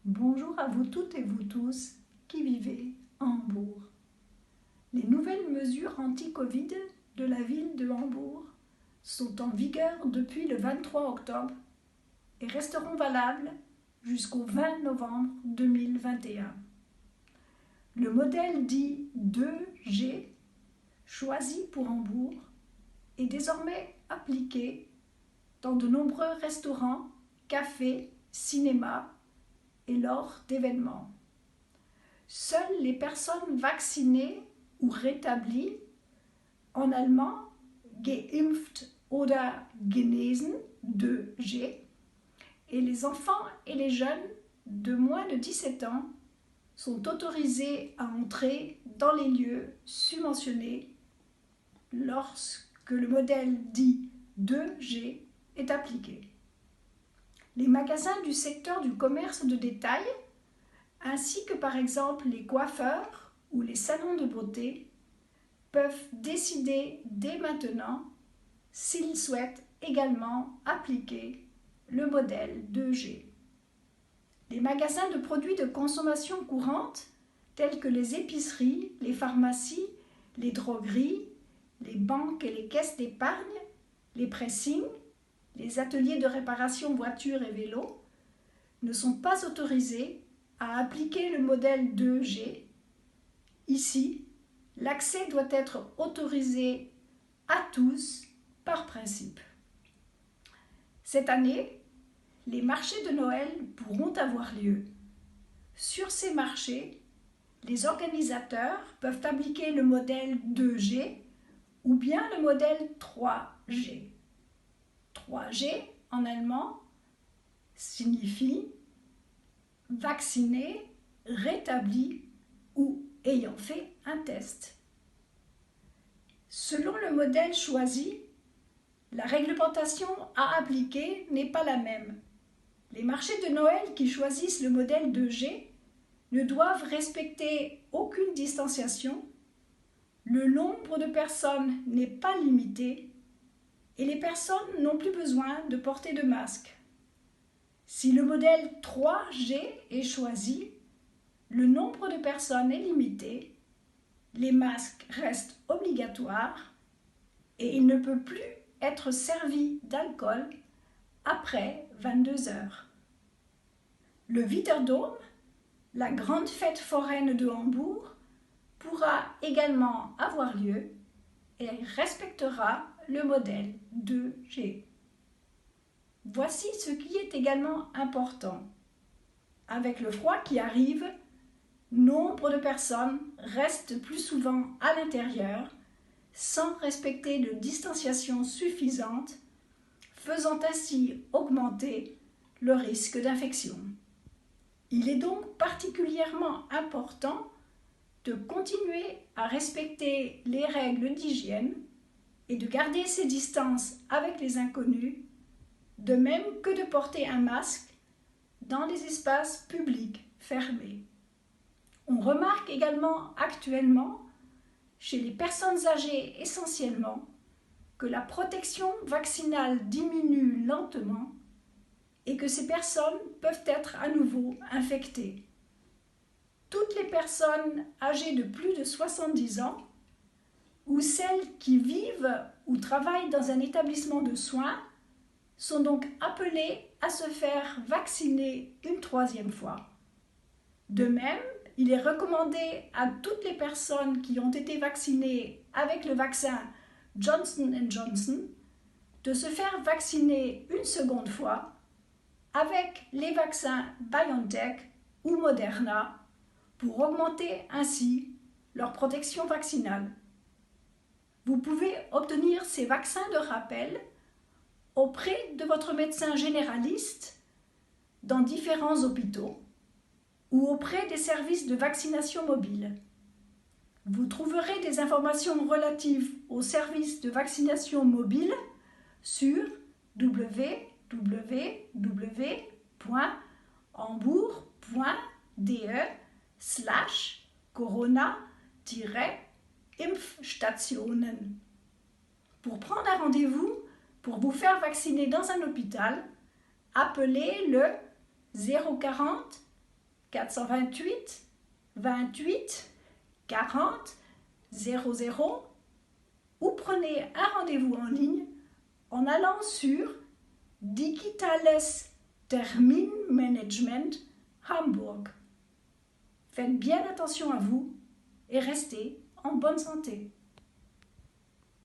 Bonjour à vous toutes et vous tous qui vivez à Hambourg. Les nouvelles mesures anti-Covid de la ville de Hambourg sont en vigueur depuis le 23 octobre et resteront valables jusqu'au 20 novembre 2021. Le modèle dit 2G, choisi pour Hambourg, est désormais appliqué dans de nombreux restaurants, cafés, cinémas et lors d'événements. Seules les personnes vaccinées ou rétablies, en allemand geimpft oder genesen, 2G, et les enfants et les jeunes de moins de 17 ans sont autorisés à entrer dans les lieux subventionnés lorsque le modèle dit 2G est appliqué. Les magasins du secteur du commerce de détail, ainsi que par exemple les coiffeurs ou les salons de beauté, peuvent décider dès maintenant s'ils souhaitent également appliquer le modèle 2G. Les magasins de produits de consommation courante, tels que les épiceries, les pharmacies, les drogueries, les banques et les caisses d'épargne, les pressings, les ateliers de réparation voitures et vélos, ne sont pas autorisés à appliquer le modèle 2G. Ici, l'accès doit être autorisé à tous par principe. Cette année, les marchés de Noël pourront avoir lieu. Sur ces marchés, les organisateurs peuvent appliquer le modèle 2G ou bien le modèle 3G. 3G en allemand signifie vacciné, rétabli ou ayant fait un test. Selon le modèle choisi, la réglementation à appliquer n'est pas la même. Les marchés de Noël qui choisissent le modèle 2G ne doivent respecter aucune distanciation, le nombre de personnes n'est pas limité et les personnes n'ont plus besoin de porter de masque. Si le modèle 3G est choisi, le nombre de personnes est limité, les masques restent obligatoires et il ne peut plus être servi d'alcool après 22 heures. Le Witterdom, la grande fête foraine de Hambourg, pourra également avoir lieu et respectera le modèle 2G. Voici ce qui est également important. Avec le froid qui arrive, nombre de personnes restent plus souvent à l'intérieur sans respecter de distanciation suffisante, faisant ainsi augmenter le risque d'infection. Il est donc particulièrement important de continuer à respecter les règles d'hygiène et de garder ses distances avec les inconnus, de même que de porter un masque dans les espaces publics fermés. On remarque également actuellement, chez les personnes âgées essentiellement, que la protection vaccinale diminue lentement et que ces personnes peuvent être à nouveau infectées. Toutes les personnes âgées de plus de 70 ans ou celles qui vivent ou travaillent dans un établissement de soins sont donc appelées à se faire vacciner une troisième fois. De même, il est recommandé à toutes les personnes qui ont été vaccinées avec le vaccin Johnson & Johnson de se faire vacciner une seconde fois avec les vaccins BioNTech ou Moderna pour augmenter ainsi leur protection vaccinale. Vous pouvez obtenir ces vaccins de rappel auprès de votre médecin généraliste dans différents hôpitaux ou auprès des services de vaccination mobile. Vous trouverez des informations relatives aux services de vaccination mobile sur www.hambourg.de/corona-impfstationen. Pour prendre un rendez-vous pour vous faire vacciner dans un hôpital, appelez le 040 428 28 40 00 ou prenez un rendez-vous en ligne en allant sur Digitales Terminmanagement Hamburg. Faites bien attention à vous et restez en bonne santé.